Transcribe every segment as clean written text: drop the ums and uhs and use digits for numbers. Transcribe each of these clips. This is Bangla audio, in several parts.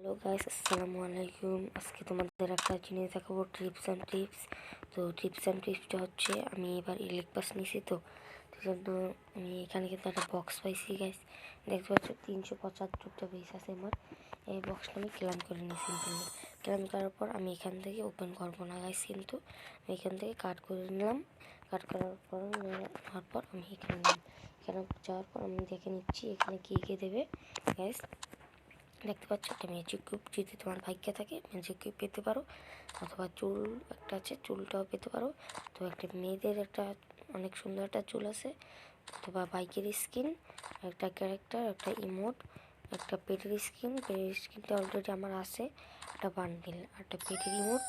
হ্যালো গাইস, আসসালামু আলাইকুম। আজকে তোমাদের একটা জিনিস দেখাবো, টিপস অ্যান্ড টিপস। তো টিপস অ্যান্ড টিপসটা হচ্ছে, আমি এবার ইলেক পাস নিয়েছি, তো সেজন্য আমি এখানে কিন্তু একটা বক্স পাইছি গাইস। দেখতে পাচ্ছ 375টা পিস আছে আমার। এই বক্সটা আমি ক্লেম করে নিই সিম্পলি। ক্লেম করার পর আমি এখান থেকে ওপেন করবো না গাইস, কিন্তু আমি এখান থেকে কাট করে নিলাম। কাট করার পর নেওয়ার পর আমি এখানে যাওয়ার পর আমি দেখে নিচ্ছি এখানে কী কী দেবে গাইস। দেখতে পাচ্ছ একটা ম্যাজিক কিউব, যদি তোমার ভাগ্যে থাকে ম্যাজিক কিউব পেতে পারো, অথবা চুল একটা আছে, চুলটাও পেতে পারো। তো একটা মেয়েদের একটা অনেক সুন্দর একটা চুল আছে, অথবা বাইকের স্কিন, একটা ক্যারেক্টার, একটা ইমোট, একটা পেটের স্কিনটা অলরেডি আমার আছে, একটা বান্ডিল, একটা পেটের ইমোট।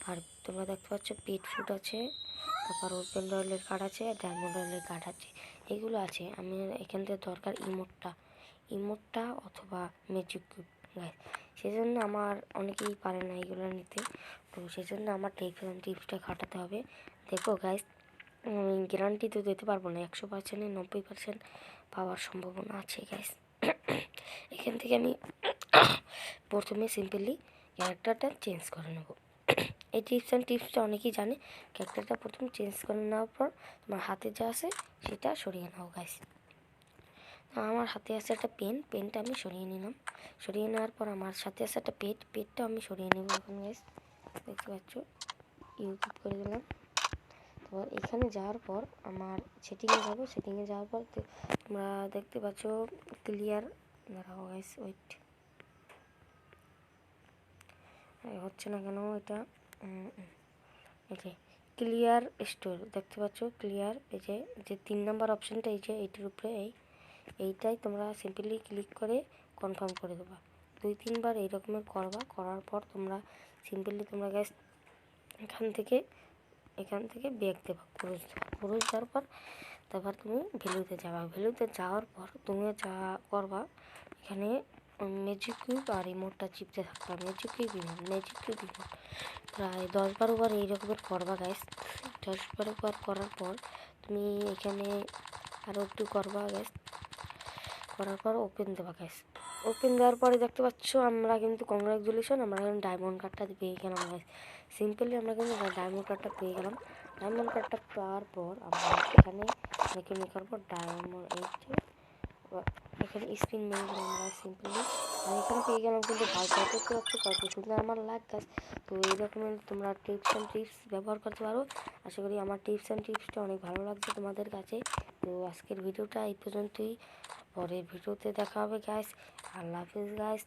আর তোমরা দেখতে পাচ্ছ পেট ফুড আছে, তারপর ওপেন রয়েলের কার্ড আছে, ডায়মন্ড রয়েলের কার্ড আছে, এগুলো আছে। আমি এখান থেকে দরকার ইমোটটা অথবা ম্যাজিক কিউব গাইস। সেজন্য আমার অনেকেই পারে না এগুলো নিতে, তো সেজন্য আমার টিপসটা খাটাতে হবে। দেখো গাইস, আমি গ্যারান্টি তো দিতে পারবো না, 100%-এ 90% পাওয়ার সম্ভাবনা আছে গাইস। এখান থেকে আমি প্রথমে সিম্পলি ক্যারেক্টারটা চেঞ্জ করে নেব। এই টিপসটা অনেকেই জানে। ক্যারেক্টারটা প্রথম চেঞ্জ করে নেওয়ার পর তোমার হাতে যা আছে সেটা সরিয়ে নাও গাইস। আমার হাতে আছে একটা পেনটা আমি সরিয়ে নিলাম। সরিয়ে নেওয়ার পর আমার সাথে আছে একটা পেটটা আমি সরিয়ে নেব এখন গাইস। দেখতে পাচ্ছ ইউটিউব করে দিলাম। তো এখানে যাওয়ার পর আমার সেটিংয়ে যাব। সেটিংয়ে যাওয়ার পর তোমরা দেখতে পাচ্ছ ক্লিয়ার, দাঁড়াও গাইস, ওয়েট, হচ্ছে না কেন এটা। এই যে ক্লিয়ার স্টোর দেখতে পাচ্ছ, ক্লিয়ার, এই যে 3 নম্বর অপশানটা, এই যে এইটার উপরে এইটাই তোমরা সিম্পলি ক্লিক করে কনফার্ম করে দেবা। 2-3 বার এই রকমের করবা। করার পর তোমরা সিম্পলি তোমরা গ্যাস এখান থেকে ব্যাক দেবা, ক্রুজ দেওয়ার পর তারপর তুমি ভ্যালুতে যাবা। ভ্যালুতে যাওয়ার পর তুমি যা করবা, এখানে ম্যাজিক কিউব আর ইমোটটা চিপতে থাকবা। ম্যাজিক কিউব প্রায় 10-12 বার এই রকমের করবা গাইস। 10-12 বার করার পর তুমি এখানে আরও একটু করবা গাইস। করার পর ওপেন দেবা গাইস। ওপেন দেওয়ার পরে দেখতে পাচ্ছ আমরা কিন্তু কংগ্রাচুলেশন, আমরা এখানে ডায়মন্ড কার্ডটা পেয়ে গেলাম গাইস। সিম্পলি আমরা কিন্তু ডায়মন্ড কার্ডটা পেয়ে গেলাম। ডায়মন্ড কার্ডটা পাওয়ার পর আমরা এখানে করবো ডায়মন্ড, এই যে এখানে স্পিন মেরে দিলাম আমরা সিম্পলি। আমি এখানে পেয়ে গেলাম কিন্তু ভাউচার। দেখতে পাচ্ছ কত সুন্দর আমার লাগ গাছ। তো এই রকমের তোমরা টিপস ব্যবহার করতে পারো। আশা করি আমার টিপসটা অনেক ভালো লাগছে তোমাদের কাছে। তো আজকের ভিডিওটা এই পর্যন্তই। পরের ভিডিওতে দেখা হবে গাইস। আল্লাহ হাফিজ গাইস।